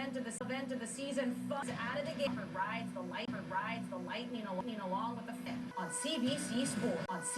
event of the season. Fuzz added again. Rides the lightning along with the fit on CBC Sports.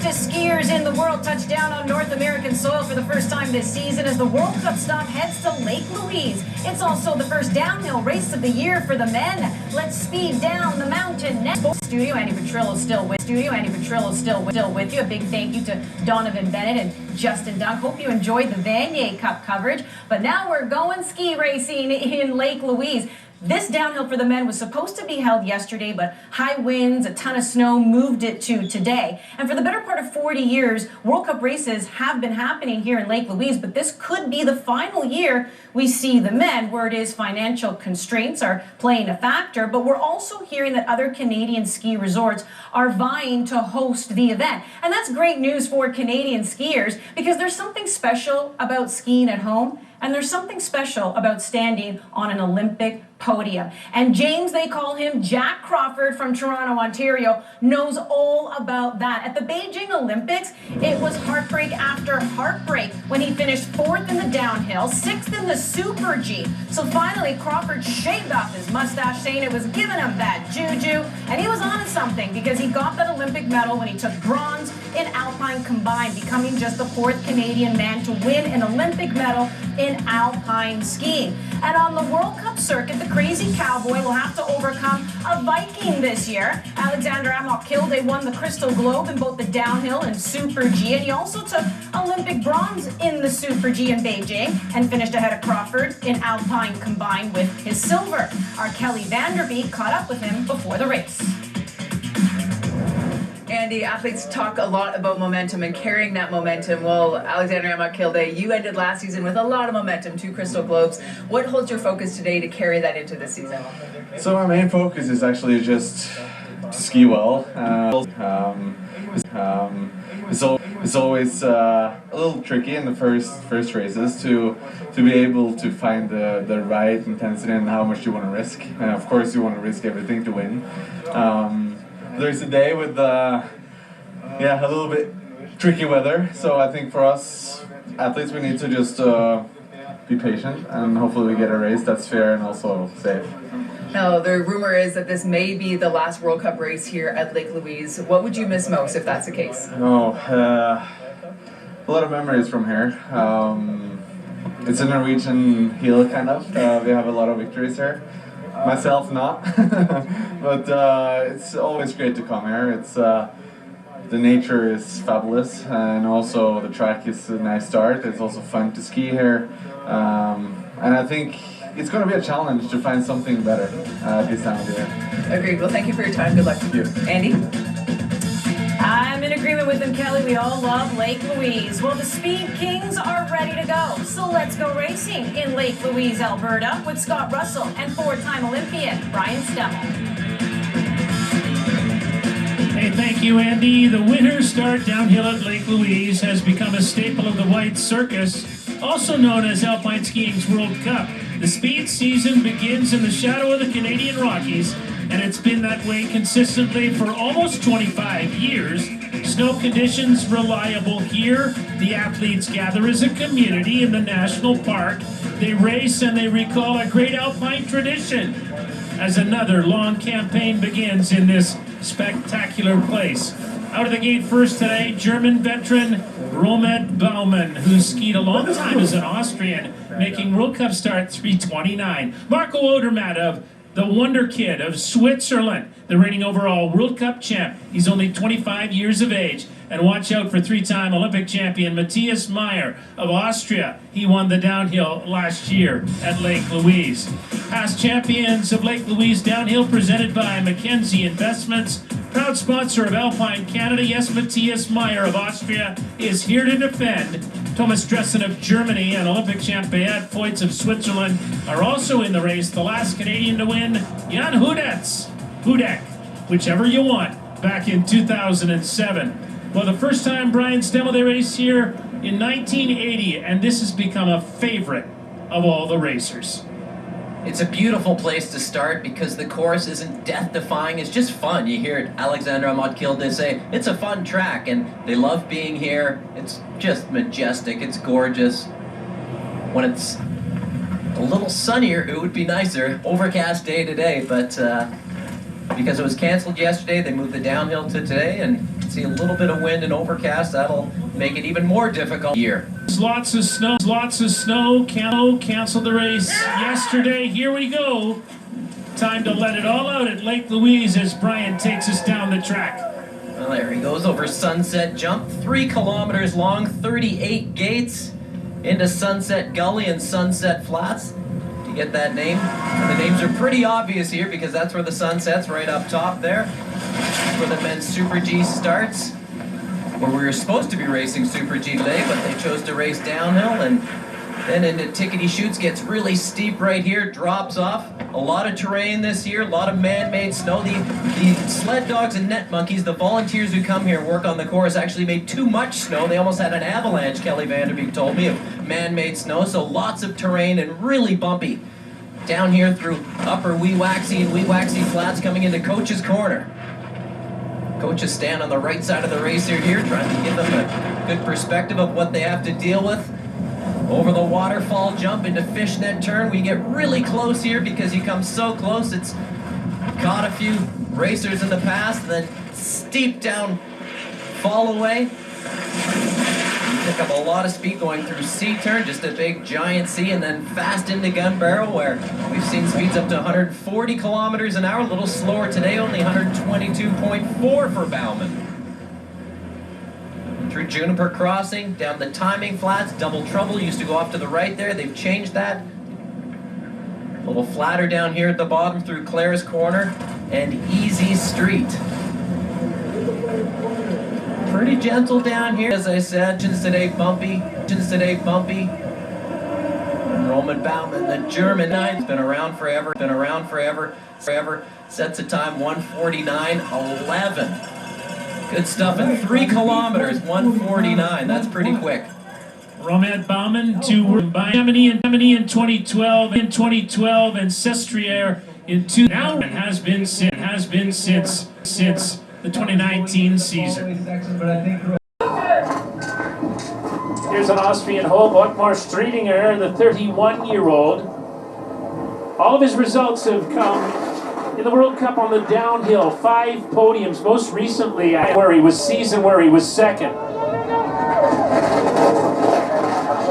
Skiers in the world touched down on North American soil for the first time this season as the World Cup stop heads to Lake Louise. It's also the first downhill race of the year for the men. Let's speed down the mountain next. Studio Andy Petrillo still with you. A big thank you to Donovan Bennett and Justin Dunk. Hope you enjoyed the Vanier Cup coverage. But now we're going ski racing in Lake Louise. This downhill for the men was supposed to be held yesterday, but high winds, a ton of snow moved it to today. And for the better part of 40 years, World Cup races have been happening here in Lake Louise, but this could be the final year we see the men. Word is financial constraints are playing a factor, but we're also hearing that other Canadian ski resorts are vying to host the event. And that's great news for Canadian skiers because there's something special about skiing at home. And there's something special about standing on an Olympic podium. And James, they call him Jack Crawford from Toronto, Ontario, knows all about that. At the Beijing Olympics, it was heartbreak after heartbreak when he finished 4th in the downhill, 6th in the Super G. So finally, Crawford shaved off his mustache, saying it was giving him bad juju. And he was onto something because he got that Olympic medal when he took bronze in Alpine combined, becoming just the 4th Canadian man to win an Olympic medal in alpine skiing. And on the World Cup circuit, the crazy cowboy will have to overcome a Viking this year. Alexander Amok-Kilde won the Crystal Globe in both the downhill and Super G, and he also took Olympic bronze in the Super G in Beijing and finished ahead of Crawford in alpine combined with his silver. Our Kelly Vanderbeek caught up with him before the race. Andy, athletes talk a lot about momentum and carrying that momentum. Well, Alexander Amok-Kilde, you ended last season with a lot of momentum, 2 Crystal Globes. What holds your focus today to carry that into this season? So my main focus is actually just to ski well. It's always a little tricky in the first races to be able to find the right intensity and how much you want to risk. And of course, you want to risk everything to win. There's a day with a little bit tricky weather, so I think for us athletes we need to just be patient and hopefully we get a race that's fair and also safe. Now, the rumor is that this may be the last World Cup race here at Lake Louise. What would you miss most if that's the case? A lot of memories from here. It's a Norwegian hill kind of. We have a lot of victories here. Myself not, but it's always great to come here. It's the nature is fabulous, and also the track is a nice start. It's also fun to ski here, and I think it's going to be a challenge to find something better this time of year. Agreed. Well, thank you for your time. Good luck. Thank you. Andy? I'm in agreement with him, Kelly. We all love Lake Louise. Well, the Speed Kings are ready to go. So let's go racing in Lake Louise, Alberta, with Scott Russell and 4-time Olympian Brian Stemmel. Hey, thank you, Andy. The winter start downhill at Lake Louise has become a staple of the White Circus, also known as Alpine Skiing's World Cup. The speed season begins in the shadow of the Canadian Rockies, and it's been that way consistently for almost 25 years. Snow conditions reliable here. The athletes gather as a community in the national park. They race and they recall a great alpine tradition as another long campaign begins in this spectacular place. Out of the gate first today, German veteran Romet Baumann, who skied a long time as an Austrian, making World Cup start 3:29. Marco Odermatt of the Wonder Kid of Switzerland, the reigning overall World Cup champ. He's only 25 years of age. And watch out for three-time Olympic champion Matthias Meyer of Austria. He won the downhill last year at Lake Louise. Past champions of Lake Louise downhill presented by Mackenzie Investments. Proud sponsor of Alpine Canada. Yes, Matthias Meyer of Austria is here to defend. Thomas Dressen of Germany and Olympic champ Beat Feuz of Switzerland are also in the race. The last Canadian to win, Jan Hudek, whichever you want, back in 2007. Well, the first time Brian Stemmel they raced here in 1980, and this has become a favorite of all the racers. It's a beautiful place to start because the course isn't death-defying, it's just fun. You hear Alexandre Amat-Kilde say, it's a fun track, and they love being here. It's just majestic, it's gorgeous. When it's a little sunnier, it would be nicer. Overcast day today, but because it was canceled yesterday, they moved the downhill to today, and see a little bit of wind and overcast, that'll make it even more difficult here. Lots of snow, canceled the race yesterday. Here we go. Time to let it all out at Lake Louise as Brian takes us down the track. Well, there he goes over Sunset Jump, 3 kilometers long, 38 gates into Sunset Gully and Sunset Flats. To get that name, and the names are pretty obvious here because that's where the sun sets, right up top there. That's where the men's Super G starts. Where we were supposed to be racing Super G today, but they chose to race downhill, and then into Tickety Chutes, gets really steep right here, drops off. A lot of terrain this year, a lot of man-made snow. The sled dogs and net monkeys, the volunteers who come here and work on the course, actually made too much snow. They almost had an avalanche, Kelly Vanderbeek told me, of man-made snow, so lots of terrain and really bumpy. Down here through Upper Wee Waxy Flats coming into Coach's Corner. Coaches stand on the right side of the racer here, trying to give them a good perspective of what they have to deal with. Over the waterfall jump into Fishnet Turn. We get really close here because you come so close. It's caught a few racers in the past, and then steep down fall away. You pick up a lot of speed going through C-turn, just a big giant C, and then fast into Gun Barrel, where we've seen speeds up to 140 kilometers an hour. A little slower today, only 122.4 for Bauman. Through Juniper Crossing, down the Timing Flats, Double Trouble used to go off to the right there. They've changed that. A little flatter down here at the bottom through Claire's Corner and Easy Street. Pretty gentle down here, as I said. Today bumpy. Roman Bauman, the German knight, been around forever. Sets a time 1:49.11. Good stuff in 3 kilometers, 1:49. That's pretty quick. Roman Bauman to Miami in 2012, and Sestriere in 2000. Now it has been since the 2019 season. Here's an Austrian hope, Ottmar Streitinger, the 31-year-old. All of his results have come in the World Cup on the downhill. 5 podiums, most recently where he was second.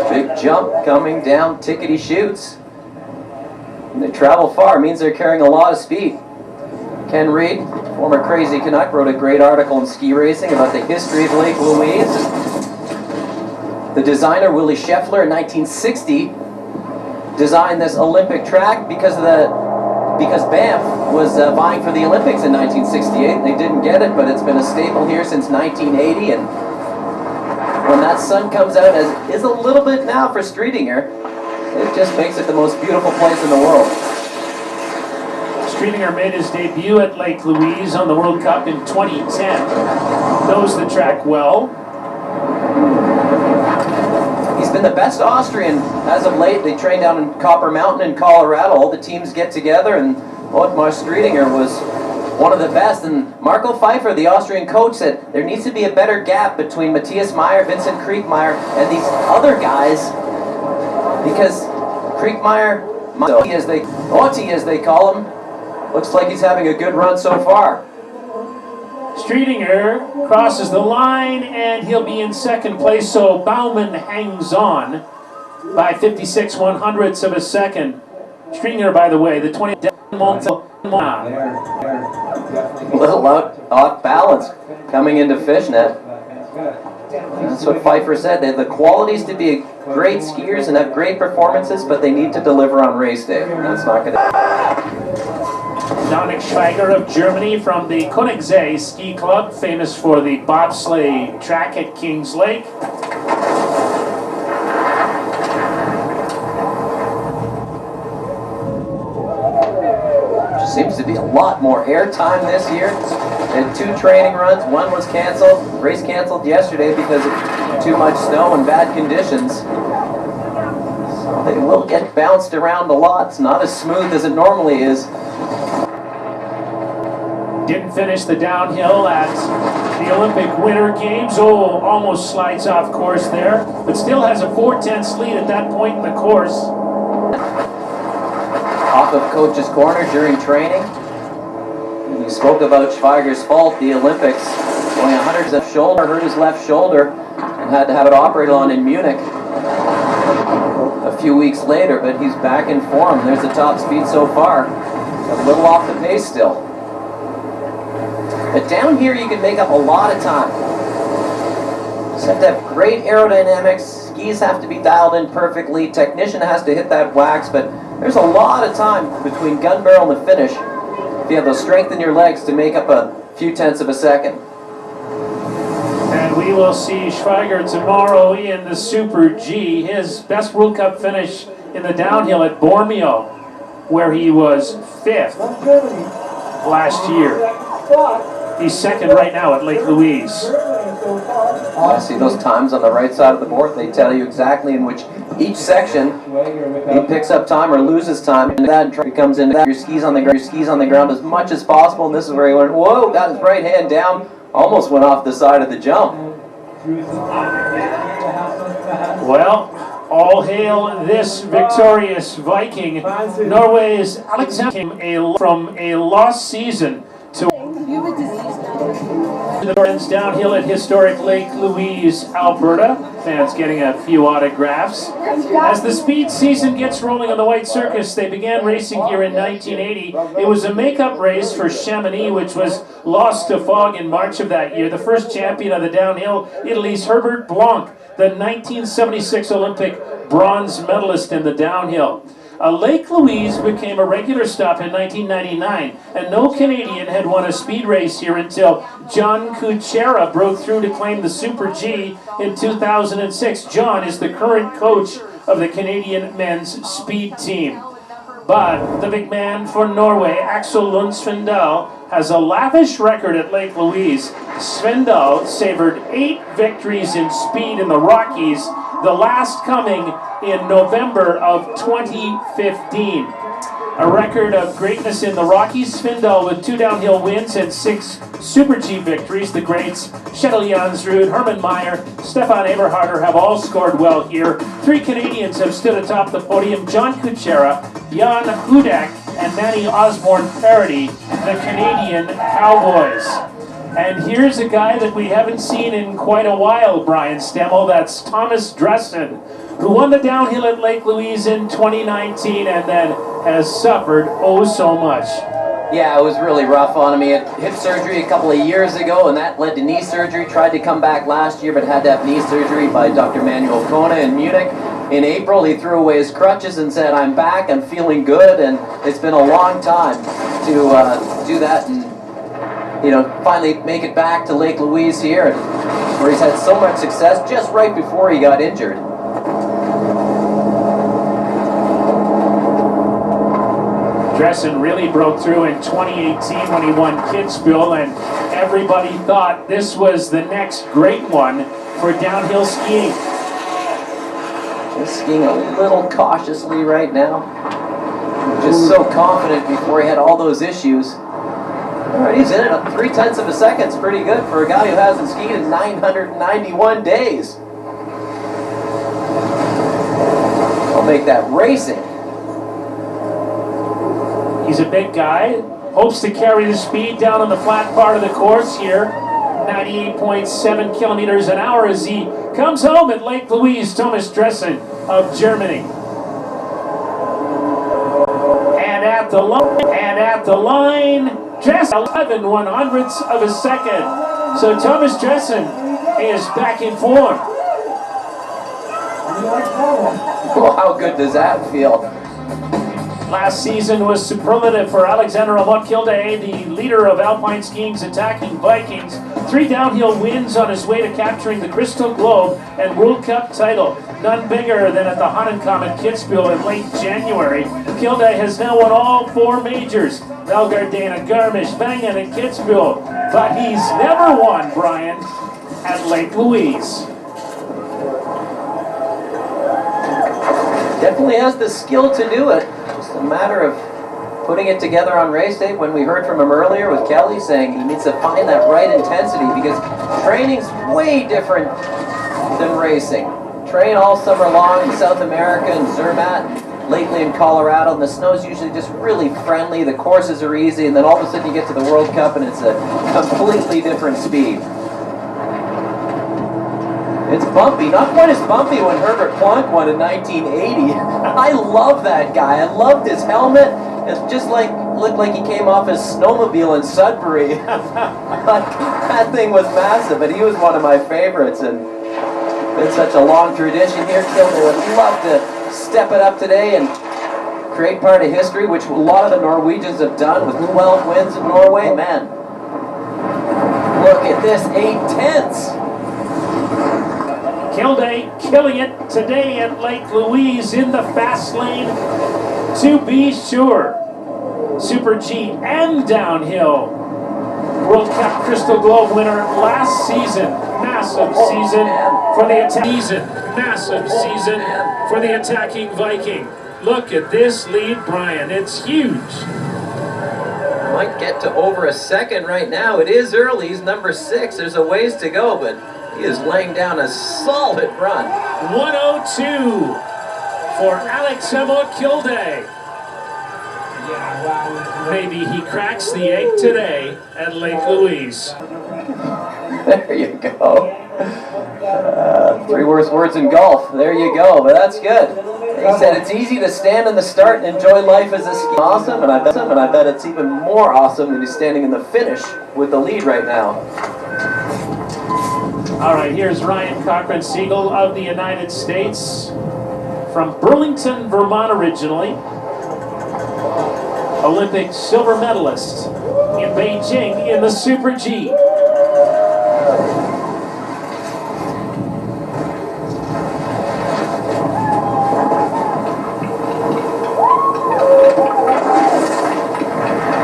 Big jump coming down Tickety Chutes. And they travel far, means they're carrying a lot of speed. Ken Reed, former Crazy Canuck, wrote a great article in Ski Racing about the history of Lake Louise. The designer, Willie Scheffler, in 1960, designed this Olympic track because Banff was vying for the Olympics in 1968. They didn't get it, but it's been a staple here since 1980, and when that sun comes out, as is a little bit now for Streitinger, it just makes it the most beautiful place in the world. Streitinger made his debut at Lake Louise on the World Cup in 2010. Knows the track well. He's been the best Austrian as of late. They train down in Copper Mountain in Colorado. All the teams get together, and Ottmar Streitinger was one of the best. And Marco Pfeiffer, the Austrian coach, said there needs to be a better gap between Matthias Meyer, Vincent Kriechmeyer, and these other guys, because Kriechmeyer, Otti as they call him, looks like he's having a good run so far. Streitinger crosses the line, and he'll be in second place, so Bauman hangs on by 56/100ths of a second. Streitinger, by the way, the 20... A little out balance coming into Fishnet. That's what Pfeiffer said. They have the qualities to be great skiers and have great performances, but they need to deliver on race day. And that's not going to... Dominik Schweiger of Germany from the Königssee Ski Club, famous for the bobsleigh track at Kings Lake. Seems to be a lot more airtime this year. They had 2 training runs. One was canceled, race canceled yesterday because of too much snow and bad conditions. So they will get bounced around a lot. It's not as smooth as it normally is. Didn't finish the downhill at the Olympic Winter Games. Oh, almost slides off course there, but still has a 4/10 lead at that point in the course. Off of coach's corner during training. And he spoke about Schweiger's fault, the Olympics, going 100 of shoulder, hurt his left shoulder, and had to have it operated on in Munich a few weeks later, but he's back in form. There's the top speed so far. A little off the pace still. But down here you can make up a lot of time. You have to have great aerodynamics, skis have to be dialed in perfectly, technician has to hit that wax, but there's a lot of time between gun barrel and the finish if you have the strength in your legs to make up a few tenths of a second. And we will see Schweiger tomorrow in the Super G. His best World Cup finish in the downhill at Bormio, where he was 5th last year. He's 2nd right now at Lake Louise. I see those times on the right side of the board. They tell you exactly in which each section he picks up time or loses time, and that comes in. Your skis on the ground as much as possible. And this is where he went. Whoa! Got his right hand down, almost went off the side of the jump. Well, all hail this victorious Viking. Norway's Alexander came from a lost season to the friends downhill at historic Lake Louise, Alberta. Fans getting a few autographs. As the speed season gets rolling on the White Circus, they began racing here in 1980. It was a makeup race for Chamonix, which was lost to fog in March of that year. The first champion of the downhill, Italy's Herbert Blanc, the 1976 Olympic bronze medalist in the downhill. Lake Louise became a regular stop in 1999, and no Canadian had won a speed race here until John Kuchera broke through to claim the Super G in 2006. John is the current coach of the Canadian men's speed team. But the big man for Norway, Axel Lund Svindal, has a lavish record at Lake Louise. Svindal savored 8 victories in speed in the Rockies, the last coming in November of 2015. A record of greatness in the Rockies. Svindal with 2 downhill wins and 6 Super G victories. The greats Kjetil Jansrud, Herman Meyer, Stefan Eberharder have all scored well here. 3 Canadians have stood atop the podium: John Kuchera, Jan Hudak, and Manny Osborne Parody, the Canadian Cowboys. And here's a guy that we haven't seen in quite a while, Brian Stemmel. That's Thomas Dresden, who won the downhill at Lake Louise in 2019 and then has suffered oh so much. Yeah, it was really rough on him. He had hip surgery a couple of years ago, and that led to knee surgery. Tried to come back last year, but had to have knee surgery by Dr. Manuel Kona in Munich. In April, he threw away his crutches and said, "I'm back, I'm feeling good," and it's been a long time to do that and, you know, finally make it back to Lake Louise here, where he's had so much success just right before he got injured. Dressen really broke through in 2018 when he won Kitzbühel, and everybody thought this was the next great one for downhill skiing. Just skiing a little cautiously right now. Just so confident before he had all those issues. All right, he's in it at 0.3 of a second. It's pretty good for a guy who hasn't skied in 991 days. I'll make that racing. He's a big guy, hopes to carry the speed down on the flat part of the course here. 98.7 kilometers an hour as he comes home at Lake Louise. Thomas Dressen of Germany. And at the line, Dressen 11/100ths of a second. So Thomas Dressen is back in form. Well, how good does that feel? Last season was superlative for Alexander Amott-Kildare, the leader of Alpine Skiing's attacking Vikings. 3 downhill wins on his way to capturing the Crystal Globe and World Cup title. None bigger than at the Hahnenkamm at Kitzbühel in late January. Kildare has now won all 4 majors, Val Gardena, Garmisch, Wangen, and Kitzbühel. But he's never won, Brian, at Lake Louise. Definitely has the skill to do it. Just a matter of putting it together on race day. When we heard from him earlier with Kelly saying he needs to find that right intensity because training's way different than racing. Train all summer long in South America and Zermatt, lately in Colorado, and the snow's usually just really friendly, the courses are easy, and then all of a sudden you get to the World Cup and it's a completely different speed. It's bumpy, not quite as bumpy when Herbert Plonk won in 1980. I love that guy. I loved his helmet. It's just like, looked like he came off his snowmobile in Sudbury. That thing was massive, but he was one of my favorites, and it's such a long tradition here. Kildare would love to step it up today and create part of history, which a lot of the Norwegians have done with 12 wins in Norway. Man, look at this, 8/10ths. Kildare killing it today at Lake Louise in the fast lane, to be sure. Super G and downhill. World Cup Crystal Globe winner last season. Massive season for the Massive season for the attacking Viking. Look at this lead, Brian. It's huge. Might get to over a second right now. It is early. He's number 6. There's a ways to go, but he is laying down a solid run. 102 for Alex Amott-Kildare. Maybe he cracks the egg today at Lake Louise. There you go. 3 worst words in golf. There you go, but that's good. He said it's easy to stand in the start and enjoy life as a ski. Awesome, and I bet it's even more awesome than he's standing in the finish with the lead right now. All right, here's Ryan Cochran-Siegel of the United States, from Burlington, Vermont originally. Olympic silver medalist in Beijing in the Super G.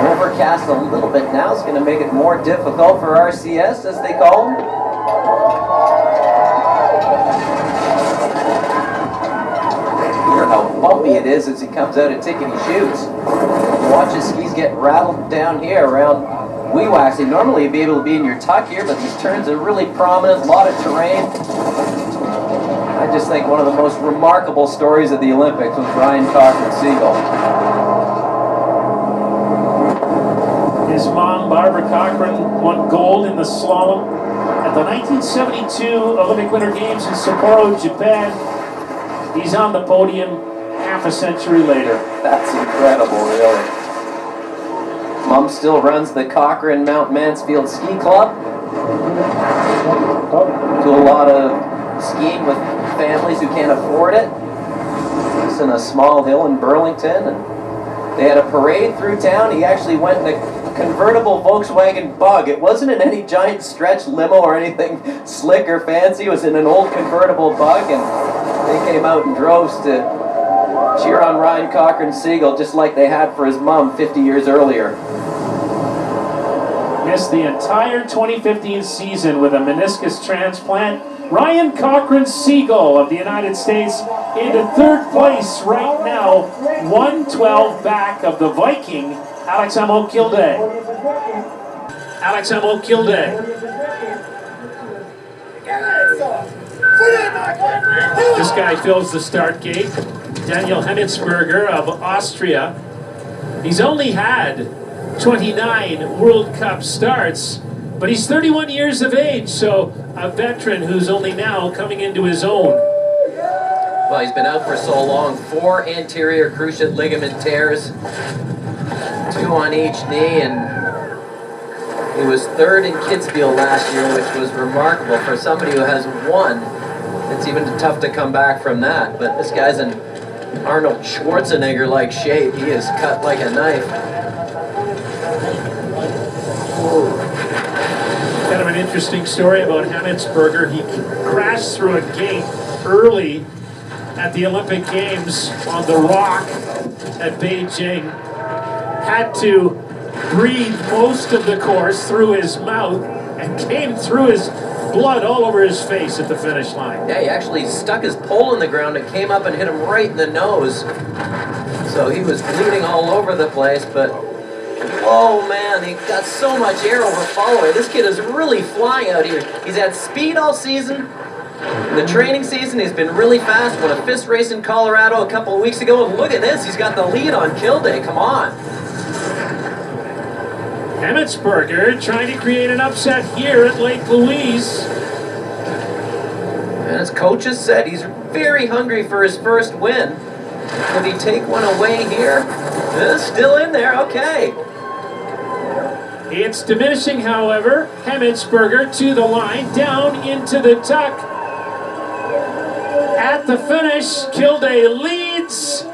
Overcast a little bit now is going to make it more difficult for RCS, as they call them. Hear how bumpy it is as he comes out of tickety shoes. Watch his skis get rattled down here around Wee-Waxy. Normally you'd be able to be in your tuck here, but these turns are really prominent, a lot of terrain. I just think one of the most remarkable stories of the Olympics was Ryan Cochran-Siegel. His mom, Barbara Cochran, won gold in the slalom at the 1972 Olympic Winter Games in Sapporo, Japan. He's on the podium half a century later. That's incredible, really. Mom still runs the Cochrane Mount Mansfield Ski Club. Do a lot of skiing with families who can't afford it. It's in a small hill in Burlington, and they had a parade through town. He actually went in a convertible Volkswagen Bug. It wasn't in any giant stretch limo or anything slick or fancy. It was in an old convertible Bug, and they came out in droves to cheer on Ryan Cochran-Siegel, just like they had for his mom 50 years earlier. Missed the entire 2015 season with a meniscus transplant. Ryan Cochran-Siegel of the United States into 3rd place right now, 112 back of the Viking, Alex Amott-Kildare. Alex Amott-Kildare. This guy fills the start gate. Daniel Hemmetsberger of Austria. He's only had 29 World Cup starts, but he's 31 years of age, so a veteran who's only now coming into his own. Well, he's been out for so long. 4 anterior cruciate ligament tears, 2 on each knee, and He was third in Kitzbühel last year, which was remarkable for somebody who has won. It's even tough to come back from that, but this guy's in Arnold Schwarzenegger-like shape. He is cut like a knife. Kind of an interesting story about Hemmetsberger. He crashed through a gate early at the Olympic Games on the rock at Beijing. Had to breathe most of the course through his mouth and came through his blood all over his face at the finish line. Yeah, he actually stuck his pole in the ground and came up and hit him right in the nose. So he was bleeding all over the place, but whoa, man, he got so much air over follow-away. This kid is really flying out here. He's had speed all season. In the training season, he's been really fast. Won a fist race in Colorado a couple of weeks ago, and look at this. He's got the lead on Kilday. Come on. Hemmetsberger trying to create an upset here at Lake Louise. And as coaches said, he's very hungry for his first win. Could he take one away here? It's still in there, okay. It's diminishing, however. Hemmetsberger to the line, down into the tuck. At the finish, Kilday leads,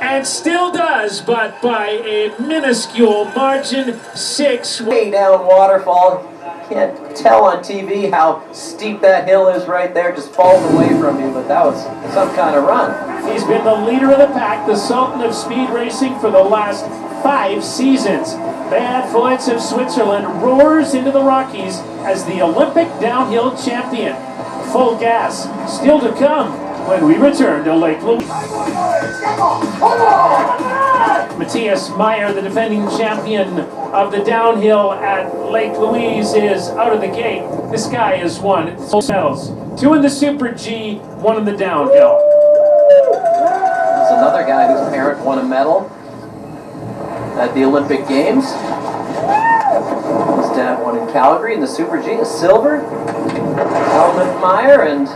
and still does, but by a minuscule margin, 6. Way down waterfall. Can't tell on TV how steep that hill is right there. Just falls away from you, but that was some kind of run. He's been the leader of the pack, the Sultan of speed racing for the last 5 seasons. Bad Flights of Switzerland roars into the Rockies as the Olympic downhill champion. Full gas still to come when we return to Lake Louise. Matthias Meyer, the defending champion of the downhill at Lake Louise, is out of the gate. This guy has won 4 medals. 2 in the Super G, 1 in the downhill. There's another guy whose parent won a medal at the Olympic Games. His dad won in Calgary in the Super G, a silver. Helmut Meyer, and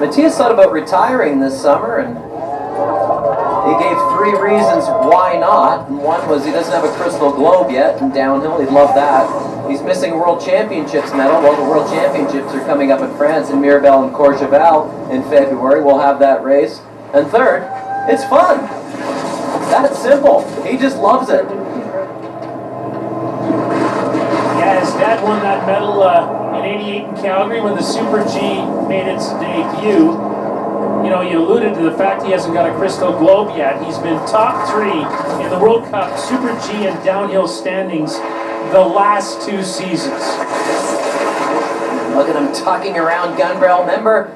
Matthias thought about retiring this summer, and he gave 3 reasons why not. And one was he doesn't have a crystal globe yet in downhill. He'd love that. He's missing a World Championships medal. Well, the World Championships are coming up in France in Mirabel and Courchevel in February. We'll have that race. And third, it's fun. That's simple. He just loves it. Yeah, his dad won that medal in '88 in Calgary when the Super G made its debut. You know, you alluded to the fact he hasn't got a crystal globe yet. He's been top 3 in the World Cup Super G and downhill standings the last 2 seasons. Look at him tucking around gun barrel. Remember,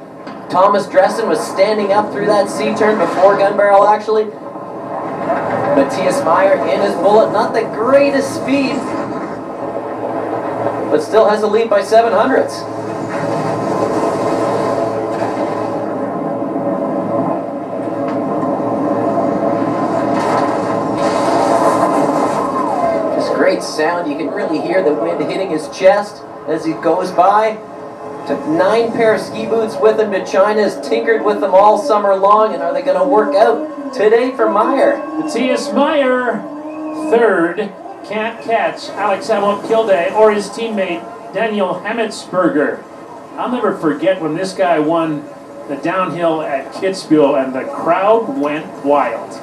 Thomas Dressen was standing up through that C-turn before gun barrel, actually. Matthias Meyer in his bullet, not the greatest speed, but still has a lead by 700ths. Just great sound. You can really hear the wind hitting his chest as he goes by. Took 9 pair of ski boots with him to China, has tinkered with them all summer long, and are they going to work out today for Meyer? Matthias Meyer, 3rd, can't catch Alex Kilday or his teammate Daniel Hemmetsberger. I'll never forget when this guy won the downhill at Kitzbühel and the crowd went wild.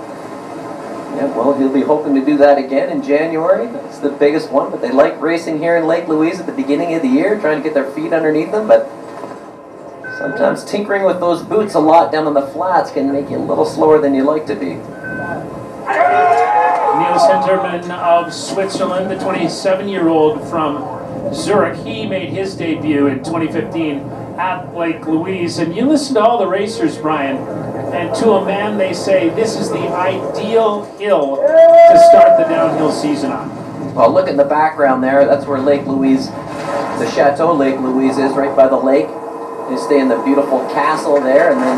Yeah, well, he'll be hoping to do that again in January. That's the biggest one, but they like racing here in Lake Louise at the beginning of the year, trying to get their feet underneath them, but sometimes tinkering with those boots a lot down on the flats can make you a little slower than you like to be. Niels Hintermann of Switzerland, the 27-year-old from Zurich, he made his debut in 2015 at Lake Louise. And you listen to all the racers, Brian, and to a man they say this is the ideal hill to start the downhill season on. Well, look in the background there. That's where Lake Louise, the Chateau Lake Louise is, right by the lake. You stay in the beautiful castle there, and then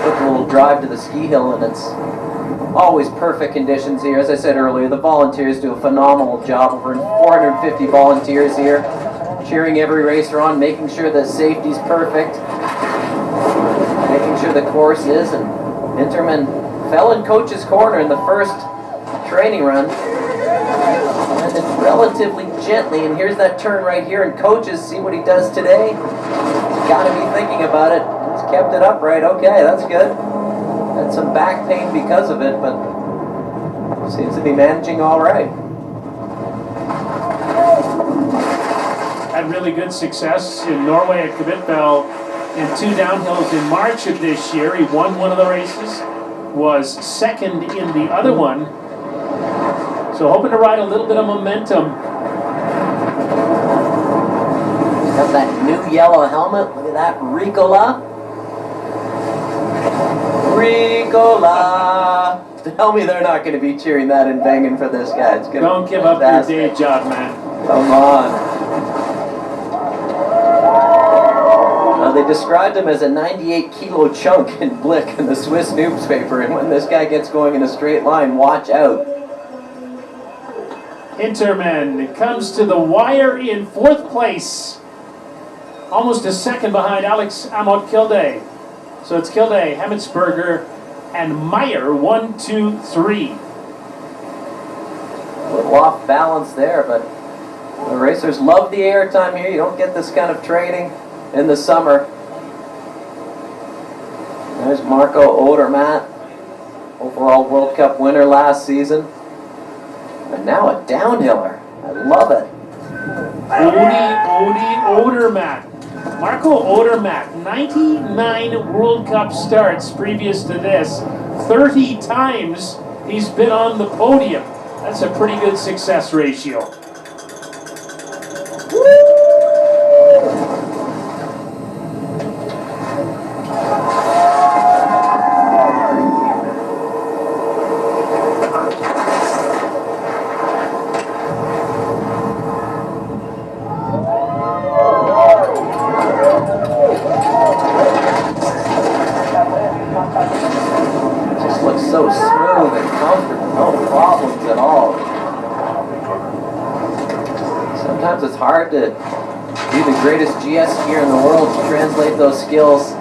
took a little drive to the ski hill, and it's always perfect conditions here. As I said earlier, the volunteers do a phenomenal job. Over 450 volunteers here, cheering every racer on, making sure the safety's perfect, making sure the course is, and Hintermann fell in coach's corner in the first training run. And landed relatively gently, and here's that turn right here, and coaches see what he does today. He's got to be thinking about it. He's kept it upright. Okay, that's good. Had some back pain because of it, but seems to be managing all right. Had really good success in Norway at Kvitfjell in 2 downhills in March of this year. He won one of the races, was second in the other one. So hoping to ride a little bit of momentum. He's got that new yellow helmet. Look at that, Ricola. Ricola. Tell me they're not going to be cheering that and banging for this guy. It's gonna Don't give up your day job, man. Come on. They described him as a 98-kilo chunk in Blick in the Swiss newspaper, and when this guy gets going in a straight line, watch out. Interman comes to the wire in 4th place. Almost a second behind Alex Amott Kilday. So it's Kilday, Hemmetsberger, and Meyer, 1, 2, 3. A little off balance there, but the racers love the airtime here. You don't get this kind of training in the summer. There's Marco Odermatt, overall World Cup winner last season. And now a downhiller. I love it. Odermatt. Marco Odermatt, 99 World Cup starts previous to this. 30 times he's been on the podium. That's a pretty good success ratio. So smooth and comfortable, no problems at all. Sometimes it's hard to be the greatest GS skier in the world to translate those skills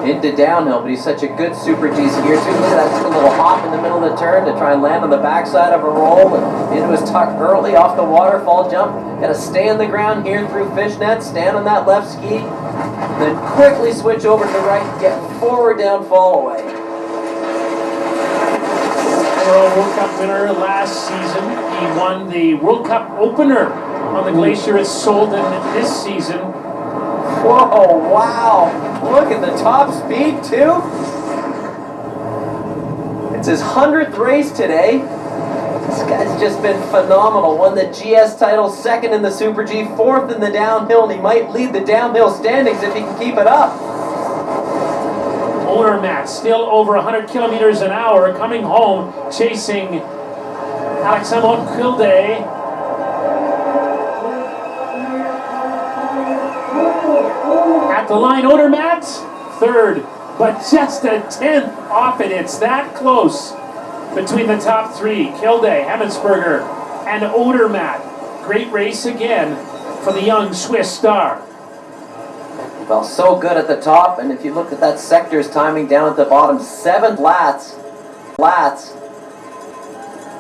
into downhill, but he's such a good Super G skier too. Look at that, took a little hop in the middle of the turn to try and land on the backside of a roll and into his tuck early off the waterfall jump. Got to stay on the ground here through fishnet, stand on that left ski, then quickly switch over to the right and get forward down fall away. World Cup winner last season. He won the World Cup opener on the Glacier at Solden this season. Whoa, wow. Look at the top speed, too. It's his 100th race today. This guy's just been phenomenal. Won the GS title, 2nd in the Super G, 4th in the downhill, and he might lead the downhill standings if he can keep it up. Odermatt, still over 100 kilometers an hour, coming home, chasing Alex Amott Kilday. At the line, Odermatt, 3rd, but just a 10th off it. It's that close between the top 3, Kilday, Hemmetsberger, and Odermatt. Great race again for the young Swiss star. Well, so good at the top, and if you look at that sector's timing down at the bottom, 7 lats.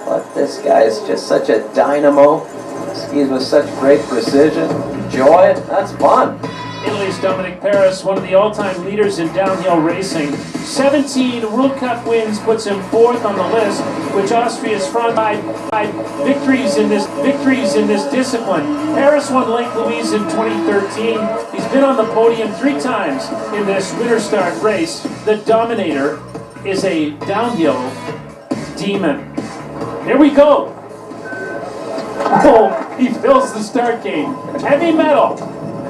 But this guy is just such a dynamo. Skis with such great precision. Enjoy it. That's fun. Italy's Dominic Paris, one of the all-time leaders in downhill racing. 17 World Cup wins puts him 4th on the list, which Austria's front by victories in this discipline. Paris won Lake Louise in 2013. He's been on the podium 3 times in this winter start race. The Dominator is a downhill demon. Here we go. Oh, he fills the start gate. Heavy metal.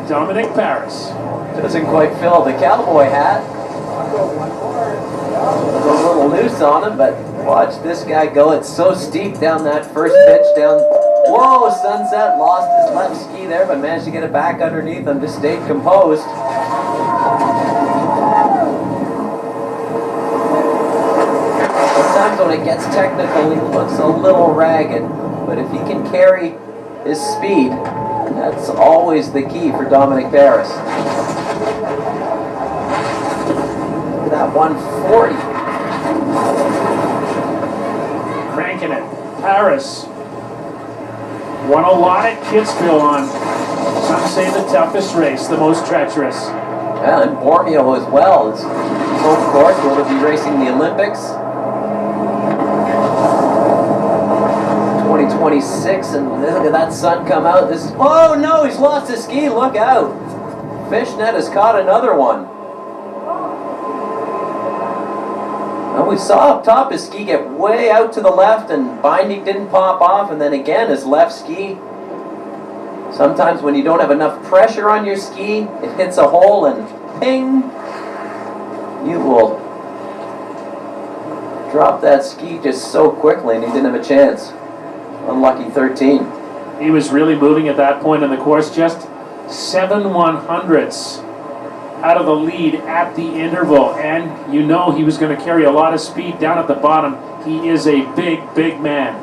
Dominic Paris. Doesn't quite fill the cowboy hat. A little loose on him, but watch this guy go. It's so steep down that first pitch down. Whoa, Sunset lost his left ski there, but managed to get it back underneath him to stay composed. Sometimes when it gets technical, he looks a little ragged, but if he can carry his speed, that's always the key for Dominic Paris. Look at that 140. Cranking it. Paris. Won a lot at Kidsville on, some say, the toughest race, the most treacherous. Yeah, and Bormio as well. It's home course where they'll be racing the Olympics. 2026, and look at that sun come out. This is, oh no, he's lost his ski, look out. Fishnet has caught another one. And we saw up top his ski get way out to the left and binding didn't pop off, and then again his left ski. Sometimes when you don't have enough pressure on your ski, it hits a hole and ping, you will drop that ski just so quickly, and he didn't have a chance. Unlucky 13. He was really moving at that point in the course, just 7/100ths out of the lead at the interval, and you know he was going to carry a lot of speed down at the bottom. He is a big, big man.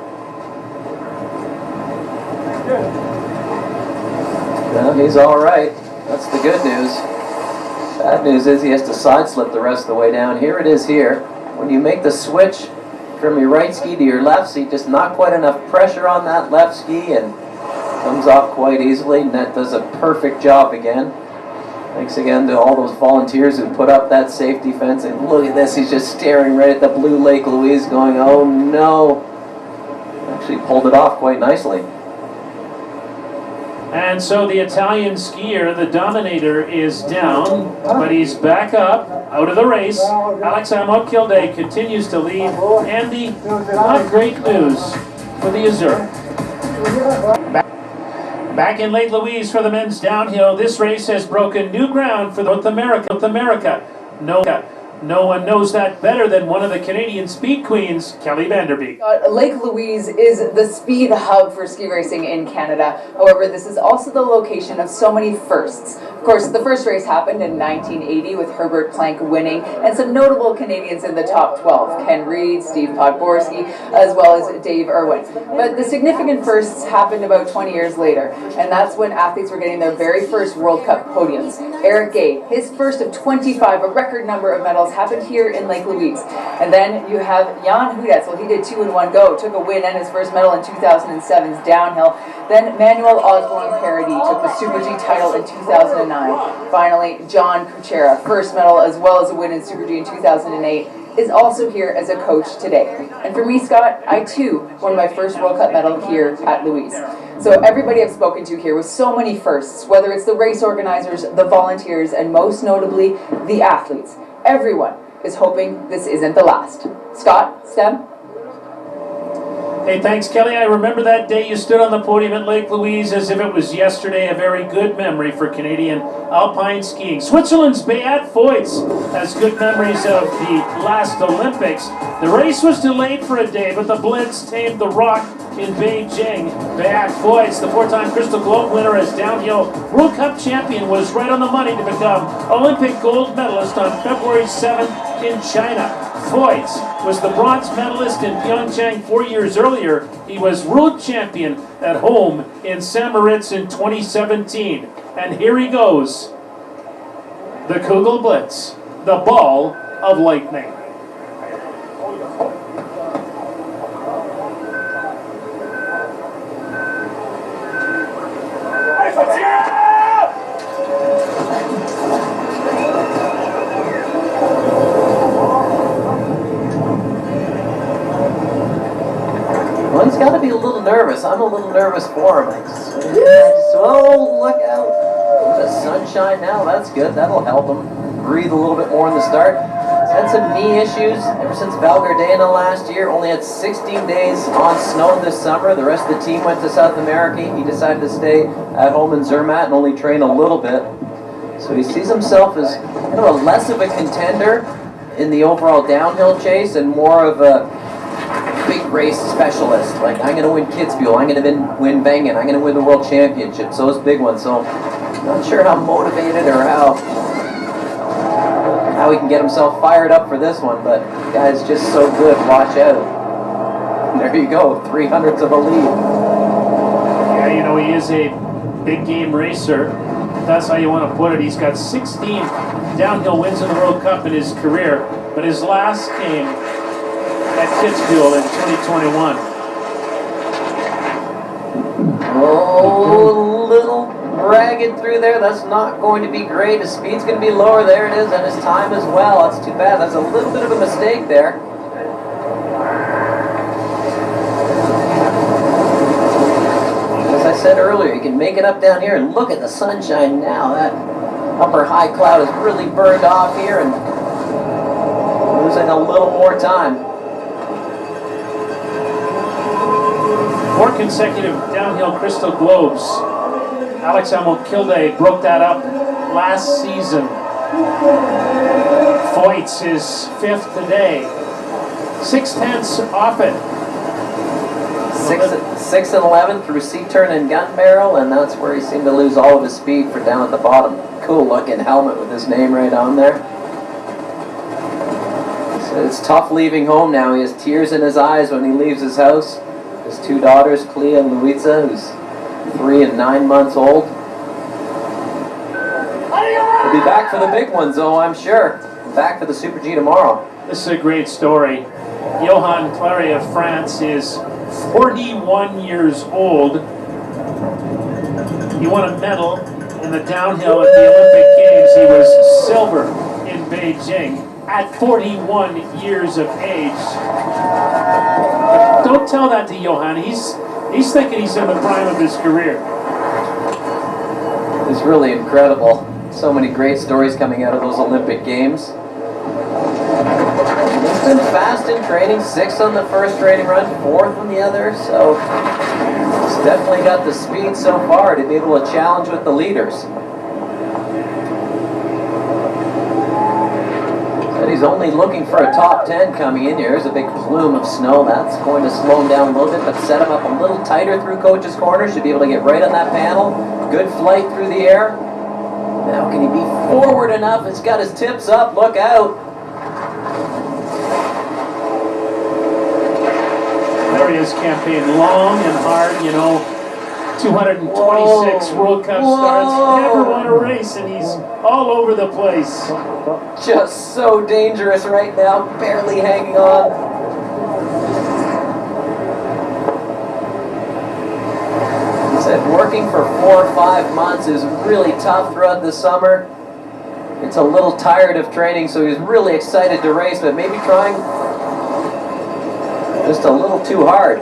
Well, he's all right. That's the good news. Bad news is he has to side slip the rest of the way down. Here it is here. When you make the switch from your right ski to your left ski, just not quite enough pressure on that left ski and comes off quite easily. Net does a perfect job again. Thanks again to all those volunteers who put up that safety fence. And look at this, he's just staring right at the blue Lake Louise going, oh no. Actually pulled it off quite nicely. And so the Italian skier, the Dominator, is down, but he's back up, out of the race. Alex Kilday continues to lead. Andy, not great news for the Azure. Back in Lake Louise for the men's downhill, this race has broken new ground for North America. No one knows that better than one of the Canadian speed queens, Kelly Vanderbeek. Lake Louise is the speed hub for ski racing in Canada. However, this is also the location of so many firsts. Of course, the first race happened in 1980 with Herbert Plank winning, and some notable Canadians in the top 12, Ken Reed, Steve Podborski, as well as Dave Irwin. But the significant firsts happened about 20 years later, and that's when athletes were getting their very first World Cup podiums. Eric Gay, his first of 25, a record number of medals, happened here in Lake Louise. And then you have Jan Hudetz. Well, he did 2 in one go, took a win and his first medal in 2007's downhill. Then Manuel Osborne Parody took the Super G title in 2009. Finally, John Kuchera, first medal as well as a win in Super G in 2008, is also here as a coach today. And for me, Scott, I too won my first World Cup medal here at Louise. So everybody I've spoken to here with so many firsts, whether it's the race organizers, the volunteers, and most notably, the athletes. Everyone is hoping this isn't the last. Scott, Stem? Hey, thanks, Kelly. I remember that day you stood on the podium at Lake Louise as if it was yesterday. A very good memory for Canadian alpine skiing. Switzerland's Beat Voits has good memories of the last Olympics. The race was delayed for a day, but the Blitz tamed the rock in Beijing. Beat Voits, the 4-time Crystal Globe winner as downhill World Cup champion, was right on the money to become Olympic gold medalist on February 7th in China. Voits was the bronze medalist in Pyeongchang 4 years earlier. He was world champion at home in St. Moritz in 2017. And here he goes, the Kugel Blitz, the ball of lightning. One's got to be a little nervous. I'm a little nervous for him. Oh, look out. The sunshine now, that's good. That'll help him breathe a little bit more in the start. He's had some knee issues ever since Val Gardena last year. Only had 16 days on snow this summer. The rest of the team went to South America. He decided to stay at home in Zermatt and only train a little bit. So he sees himself as kind of a less of a contender in the overall downhill chase and more of a big race specialist. Like, I'm going to win Kitzbühel, I'm going to win Wengen, I'm going to win the World Championships, those big ones. So I'm not sure how motivated or how he can get himself fired up for this one, but the guy's just so good. Watch out. There you go, 300ths of a lead. Yeah, you know, he is a big game racer. That's how you want to put it. He's got 16 downhill wins in the World Cup in his career, but his last came at Kitzbühel in 2021. jagged through there. That's not going to be great. His speed's going to be lower. There it is, and his time as well. That's too bad. That's a little bit of a mistake there. As I said earlier, you can make it up down here, and look at the sunshine now. That upper high cloud is really burned off here and losing a little more time. 4 consecutive downhill Crystal Globes. Alex Amokilde broke that up last season. Voits is 5th today. 6/10 off it. 6 and 11 through C-turn and gun barrel, and that's where he seemed to lose all of his speed for down at the bottom. Cool looking helmet with his name right on there. So it's tough leaving home now. He has tears in his eyes when he leaves his house. His 2 daughters, Clea and Louisa, who's 3 and 9 months old. He'll be back for the big ones, though, I'm sure. Back for the Super G tomorrow. This is a great story. Johan Clary of France is 41 years old. He won a medal in the downhill at the Olympic Games. He was silver in Beijing at 41 years of age. Don't tell that to Johan. He's thinking he's in the prime of his career. It's really incredible. So many great stories coming out of those Olympic Games. He's been fast in training, 6th on the first training run, 4th on the other, so he's definitely got the speed so far to be able to challenge with the leaders. Said he's only looking for a top 10 coming in here. There's a big plume of snow. That's going to slow him down a little bit, but set him up a little tighter through coach's corner. Should be able to get right on that panel. Good flight through the air. Now can he be forward enough? He's got his tips up. Look out. There he is, campaign long and hard, 226 World Cup starts, never won a race, and he's all over the place. Just so dangerous right now, barely hanging on. He said working for 4 or 5 months is really tough throughout the summer. It's a little tired of training, so he's really excited to race, but maybe trying just a little too hard.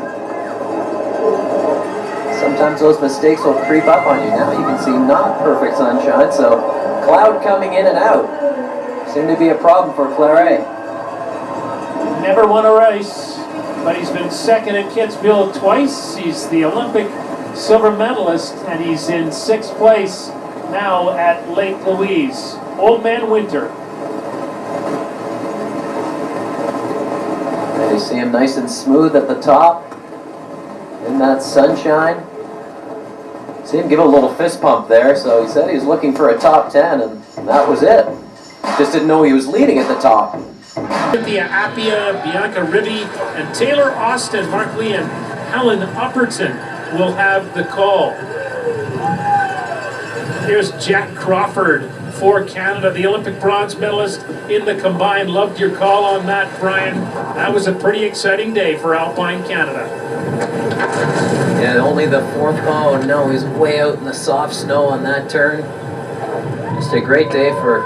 Sometimes those mistakes will creep up on you. Now you can see not perfect sunshine, so cloud coming in and out. Seemed to be a problem for Claret. Never won a race, but he's been second at Kitzbühel twice. He's the Olympic silver medalist, and he's in 6th place now at Lake Louise. Old Man Winter. You see him nice and smooth at the top in that sunshine. See him give a little fist pump there, so he said he was looking for a top 10, and that was it. Just didn't know he was leading at the top. Cynthia Appia, Bianca Ribby, and Taylor Austin, Mark Lee, and Helen Upperton will have the call. Here's Jack Crawford for Canada, the Olympic bronze medalist in the combined. Loved your call on that, Brian. That was a pretty exciting day for Alpine Canada. Yeah, only the 4th. Oh no, he's way out in the soft snow on that turn. Just a great day for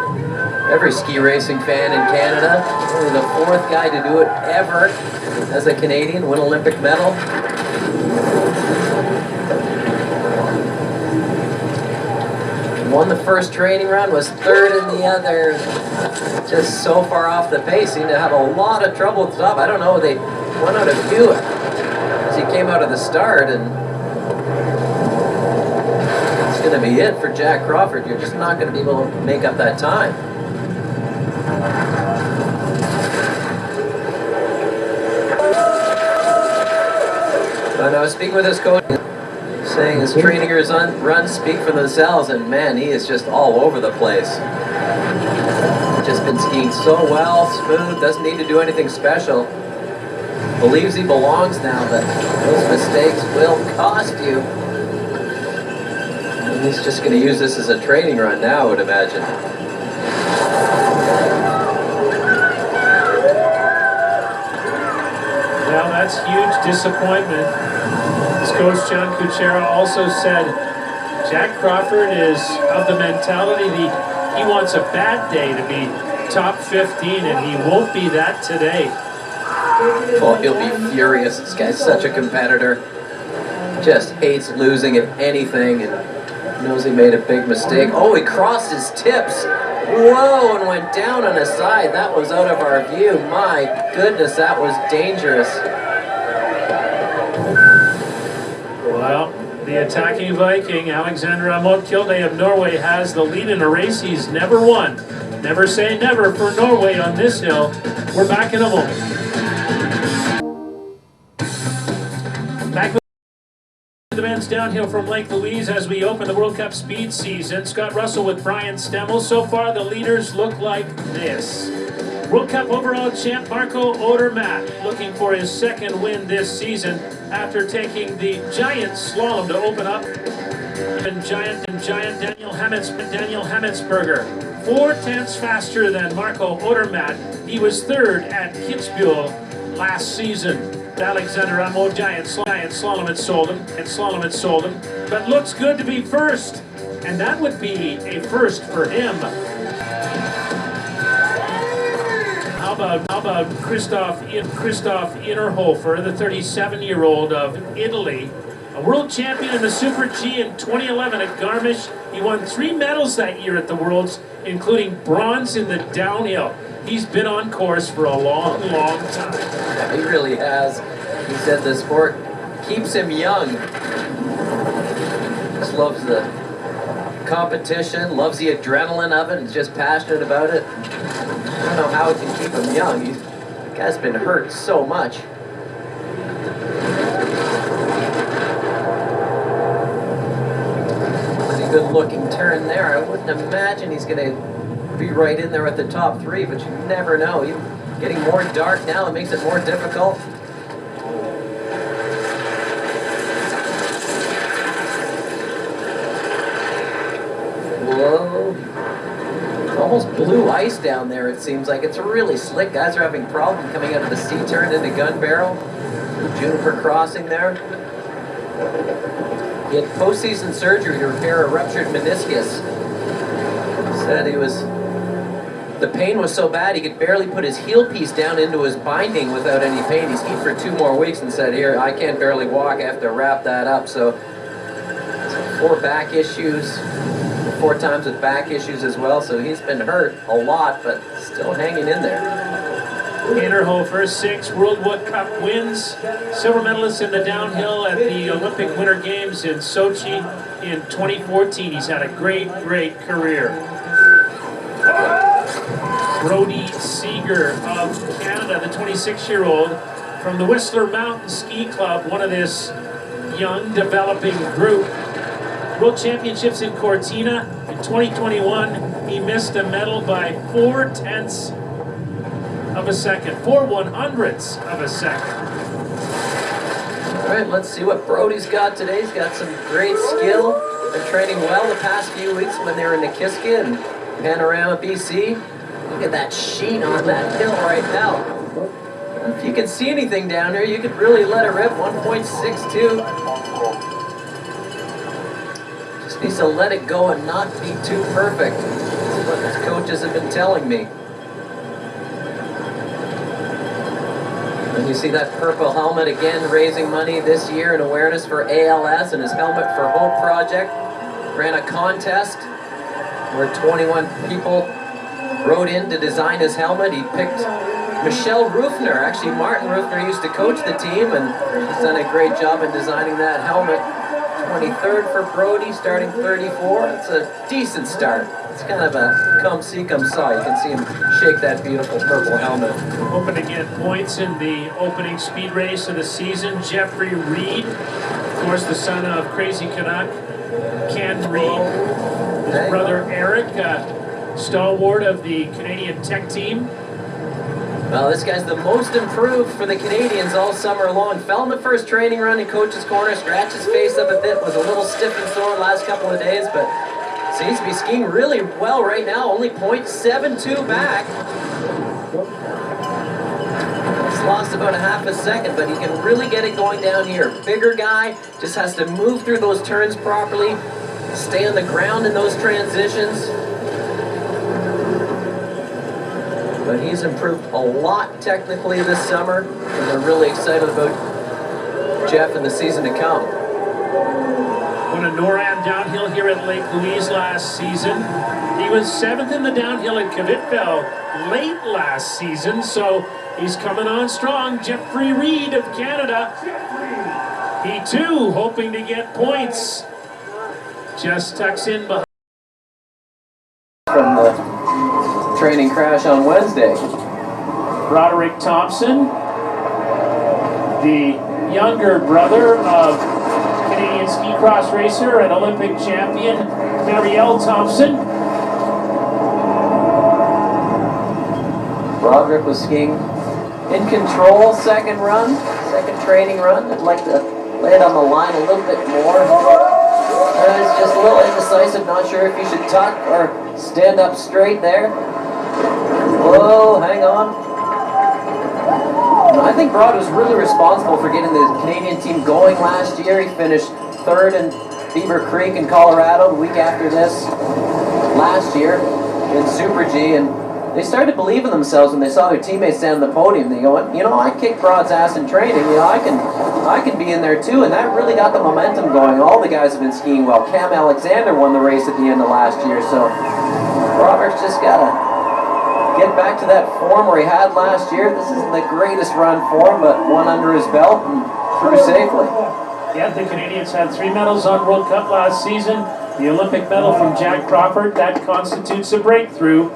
every ski racing fan in Canada. Only the 4th guy to do it ever as a Canadian, win Olympic medal. Won the first training run, was 3rd in the other. Just so far off the pace, seemed to have a lot of trouble at the top. I don't know, they went out of view as he came out of the start, and it's going to be it for Jack Crawford. You're just not going to be able to make up that time. And I was speaking with his coach, saying his training runs speak for themselves, and man, he is just all over the place. Just been skiing so well, smooth, doesn't need to do anything special. Believes he belongs now, but those mistakes will cost you. And he's just going to use this as a training run now, I would imagine. Well, that's huge disappointment. His coach John Kuchera also said Jack Crawford is of the mentality that he wants a bad day to be top 15, and he won't be that today. Oh, he'll be furious. This guy's such a competitor. Just hates losing at anything and knows he made a big mistake. Oh, he crossed his tips. Whoa, and went down on his side. That was out of our view. My goodness, that was dangerous. Well, the attacking Viking, Alexander Amot Kilde of Norway, has the lead in a race he's never won. Never say never for Norway on this hill. We're back in a moment. Back with the men's downhill from Lake Louise as we open the World Cup speed season. Scott Russell with Brian Stemmel. So far, the leaders look like this. World Cup overall champ Marco Odermatt looking for his second win this season after taking the giant slalom to open up. And giant Daniel Hemmetsberger. 4/10 faster than Marco Odermatt. He was third at Kitzbühel last season. Alexander Amot giant slalom had sold him, but looks good to be first, and that would be a first for him. How about Christoph Innerhofer, the 37-year-old of Italy, a world champion in the Super G in 2011 at Garmisch. He won 3 medals that year at the Worlds, including bronze in the downhill. He's been on course for a long, long time. Yeah, he really has. He said the sport keeps him young. Just loves the competition, loves the adrenaline of it, and is just passionate about it. I don't know how it can keep him young. The guy's been hurt so much. Pretty good looking turn there. I wouldn't imagine he's going to be right in there at the top 3, but you never know. He's getting more dark now. It makes it more difficult. Whoa. Almost blue ice down there, it seems like. It's really slick. Guys are having problems coming out of the C-turn into Gun Barrel. Juniper crossing there. He had postseason surgery to repair a ruptured meniscus. Said the pain was so bad he could barely put his heel piece down into his binding without any pain. He skied for 2 more weeks and said, here, I can't barely walk, I have to wrap that up. So 4 back issues, 4 times with back issues as well. So he's been hurt a lot, but still hanging in there. Innerhofer, 6 World Cup wins, silver medalist in the downhill at the Olympic Winter Games in Sochi in 2014. He's had a great, great career. Brody Seeger of Canada, the 26-year-old from the Whistler Mountain Ski Club, one of this young developing group. World Championships in Cortina in 2021, he missed a medal by 4/10 of a second, 4/100ths of a second. All right, let's see what Brody's got today. He's got some great skill. Been training well the past few weeks when they were in Nikiska and Panorama, BC. Look at that sheet on that hill right now. If you can see anything down here, you could really let it rip. 1.62. Just needs to let it go and not be too perfect. That's what his coaches have been telling me. And you see that purple helmet again, raising money this year in awareness for ALS, and his Helmet for Hope project. Ran a contest where 21 people wrote in to design his helmet. He picked Michelle Rufner. Actually, Martin Rufner used to coach the team, and she's done a great job in designing that helmet. 23rd for Brody, starting 34. It's a decent start. It's kind of a come see, come saw. You can see him shake that beautiful purple helmet. Hoping to get points in the opening speed race of the season. Jeffrey Reed, of course, the son of Crazy Canuck Ken Reed. His brother Eric, stalwart of the Canadian Tech team. Well, this guy's the most improved for the Canadians all summer long. Fell in the first training run in coach's corner, scratched his face up a bit, was a little stiff and sore last couple of days, but seems to be skiing really well right now, only 0.72 back. He's lost about a half a second, but he can really get it going down here. Bigger guy, just has to move through those turns properly. stay on the ground in those transitions. But he's improved a lot technically this summer, and they're really excited about Jeff in the season to come. Won a NORAM downhill here at Lake Louise last season. He was 7th in the downhill at Kvitville late last season, so he's coming on strong. Jeffrey Reed of Canada. He too hoping to get points. Just tucks in behind. From the training crash on Wednesday. Broderick Thompson, the younger brother of Canadian ski cross racer and Olympic champion Marielle Thompson. Broderick was skiing in control, second training run. I'd like to lay it on the line a little bit more. It's just a little indecisive, not sure if you should tuck or stand up straight there. Whoa, hang on. I think Brod was really responsible for getting the Canadian team going last year. He finished 3rd in Beaver Creek in Colorado the week after this last year in Super G, and they started to believe in themselves when they saw their teammates stand on the podium. They go, you know, I kicked Brod's ass in training. You know, I can be in there too, and that really got the momentum going. All the guys have been skiing well. Cam Alexander won the race at the end of last year, so Broderick's just gotta get back to that form where he had last year. This isn't the greatest run for him, but one under his belt and through safely. Yeah, the Canadians had 3 medals on World Cup last season. The Olympic medal from Jack Crawford, that constitutes a breakthrough.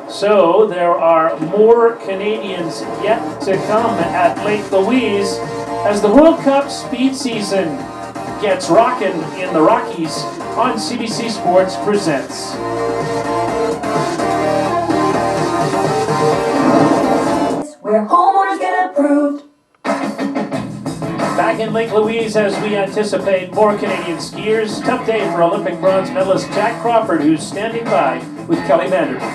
So there are more Canadians yet to come at Lake Louise as the World Cup speed season gets rocking in the Rockies on CBC Sports presents. Where homeowners get approved. Back in Lake Louise as we anticipate more Canadian skiers. Tough day for Olympic bronze medalist Jack Crawford, who's standing by with Kelly Vanderbilt.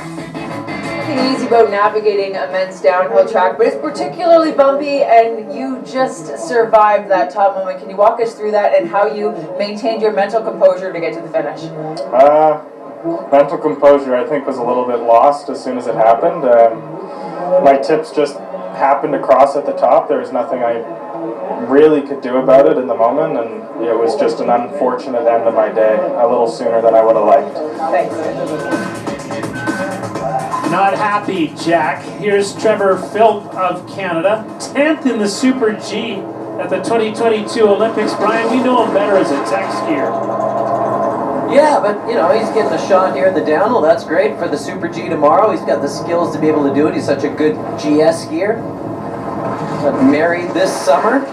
An easy boat navigating a men's downhill track, but it's particularly bumpy, and you just survived that top moment. Can you walk us through that and how you maintained your mental composure to get to the finish? Mental composure, I think, was a little bit lost as soon as it happened. My tips just happened to cross at the top. There was nothing I really could do about it in the moment, and it was just an unfortunate end of my day, a little sooner than I would have liked. Thanks. Not happy, Jack. Here's Trevor Philp of Canada, 10th in the Super G at the 2022 Olympics. Brian, we know him better as a tech skier. Yeah, but you know, he's getting a shot here in the downhill. That's great for the Super G tomorrow. He's got the skills to be able to do it. He's such a good GS skier. Got married this summer.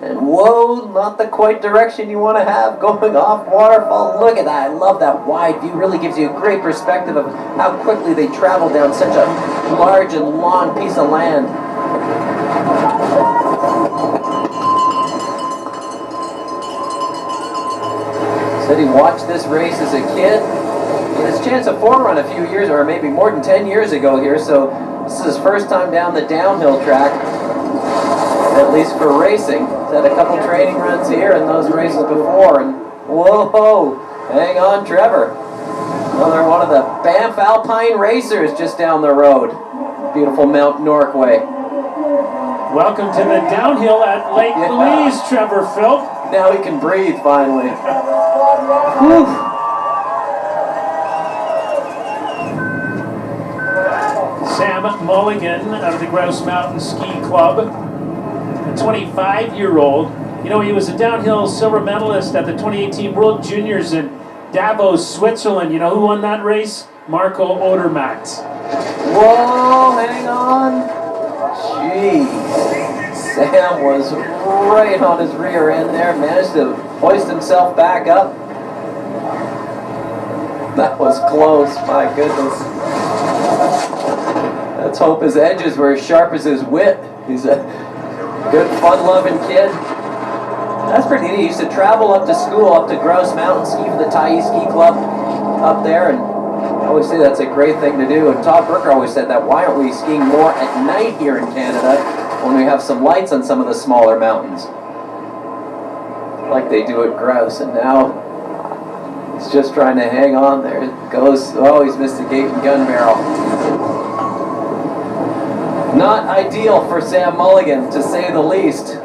And whoa, not the quite direction you want to have going off waterfall. Look at that. I love that wide view. Really gives you a great perspective of how quickly they travel down such a large and long piece of land. Said he watched this race as a kid. He had his chance of forerun a few years, or maybe more than 10 years ago here, so this is his first time down the downhill track, at least for racing. He's had a couple training runs here and those races before, and whoa, hang on, Trevor. Another one of the Banff Alpine Racers just down the road. Beautiful Mount Norquay. Welcome to the downhill at Lake Louise, Trevor Philp. Now he can breathe, finally. Whew. Sam Mulligan of the Grouse Mountain Ski Club, a 25-year-old. You know, he was a downhill silver medalist at the 2018 World Juniors in Davos, Switzerland. You know who won that race? Marco Odermatt. Whoa, hang on. Jeez. Sam was right on his rear end there, managed to hoist himself back up. That was close, my goodness. Let's hope his edges were as sharp as his wit. He's a good, fun-loving kid. That's pretty neat. He used to travel up to school, up to Grouse Mountain, ski for the Tai Ski Club up there, and I always say that's a great thing to do. And Todd Brooker always said that, why aren't we skiing more at night here in Canada when we have some lights on some of the smaller mountains? Like they do at Grouse, and now He's just trying to hang on there. It goes, oh, he's missed a gate and gun barrel. Not ideal for Sam Mulligan, to say the least.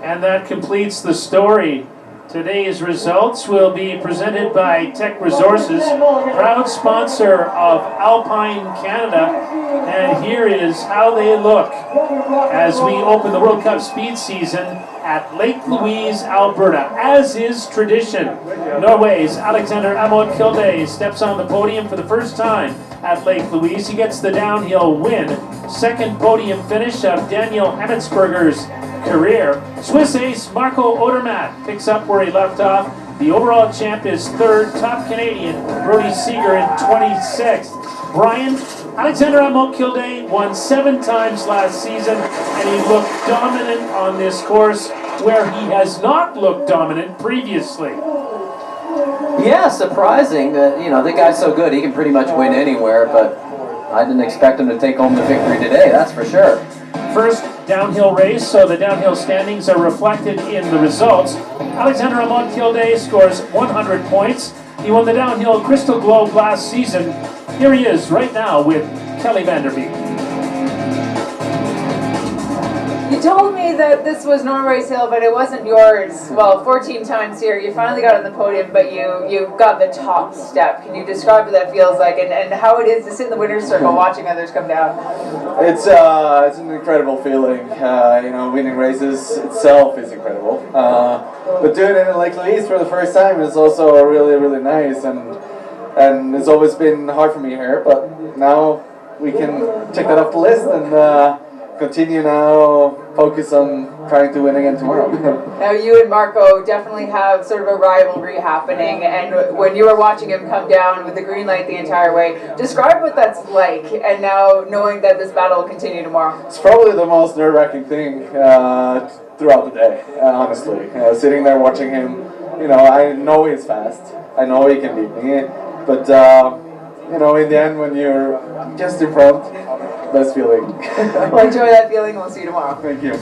And that completes the story. Today's results will be presented by Tech Resources, proud sponsor of Alpine Canada. And here is how they look as we open the World Cup speed season at Lake Louise, Alberta. As is tradition, Norway's Alexander Amund Kilde steps on the podium for the first time at Lake Louise. He gets the downhill win. Second podium finish of Daniel Hemmetsberger's career. Swiss ace Marco Odermatt picks up where he left off. The overall champ is third. Top Canadian Brody Seeger in 26th. Brian, Alexander Amund Kilde won 7 times last season, and he looked dominant on this course where he has not looked dominant previously. Yeah, surprising. The guy's so good, he can pretty much win anywhere, but I didn't expect him to take home the victory today, that's for sure. First downhill race, so the downhill standings are reflected in the results. Alexander Amund Kilde scores 100 points. He won the downhill Crystal Globe last season. Here he is right now with Kelly Vanderbeek. You told me that this was Norway's hill, but it wasn't yours. Well, 14 times here. You finally got on the podium, but you got the top step. Can you describe what that feels like and how it is to sit in the winner's circle watching others come down? It's an incredible feeling. Winning races itself is incredible. But doing it in Lake Louise for the first time is also really, really nice. And it's always been hard for me here, but now we can check that off the list and continue now, focus on trying to win again tomorrow. Now you and Marco definitely have sort of a rivalry happening, and when you were watching him come down with the green light the entire way, describe what that's like, and now knowing that this battle will continue tomorrow. It's probably the most nerve-wracking thing throughout the day, honestly. Sitting there watching him, I know he's fast, I know he can beat me, but in the end when you're just in front, best feeling. Well, enjoy that feeling. We'll see you tomorrow. Thank you.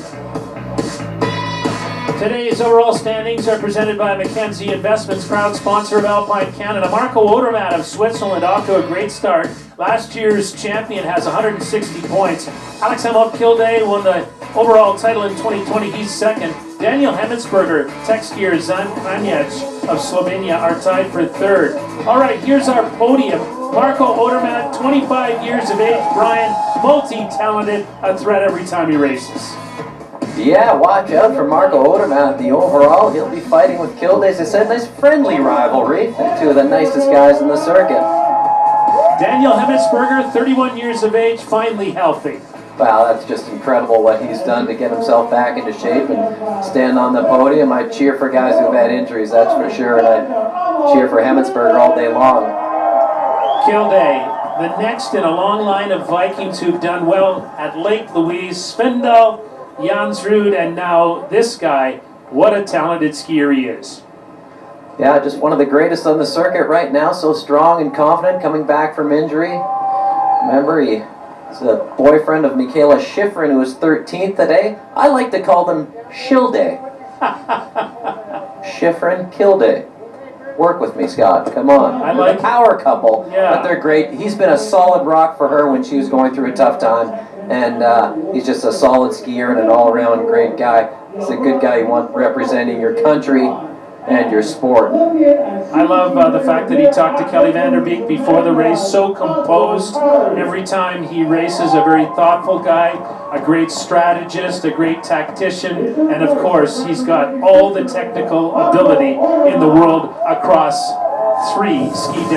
Today's overall standings are presented by Mackenzie Investments, proud sponsor of Alpine Canada. Marco Odermatt of Switzerland off to a great start. Last year's champion has 160 points. Alex Amund Kilde won the overall title in 2020. He's second. Daniel Hemmetsberger, tech skier Zan Kranjec of Slovenia are tied for third. All right, here's our podium. Marco Odermatt, 25 years of age. Brian, multi-talented, a threat every time he races. Yeah, watch out for Marco Odermatt. The overall, he'll be fighting with Kilde. As I said, nice friendly rivalry. Two of the nicest guys in the circuit. Daniel Hemmetsberger, 31 years of age, finally healthy. Wow, that's just incredible what he's done to get himself back into shape and stand on the podium. I cheer for guys who've had injuries, that's for sure, and I cheer for Hemmetsberger all day long. Kilde, the next in a long line of Vikings who've done well at Lake Louise. Svendal, Jansrud, and now this guy. What a talented skier he is. Yeah, just one of the greatest on the circuit right now, so strong and confident, coming back from injury. Remember, he's the boyfriend of Michaela Schifrin, who was 13th today. I like to call them Shilde. Schifrin, Kilde. Work with me, Scott. Come on. I They're like a power couple, yeah. But they're great. He's been a solid rock for her when she was going through a tough time, and he's just a solid skier and an all-around great guy. He's a good guy you want representing your country and your sport. I love the fact that he talked to Kelly Vanderbeek before the race, so composed. Every time he races, a very thoughtful guy, a great strategist, a great tactician, and of course, he's got all the technical ability in the world across 3 ski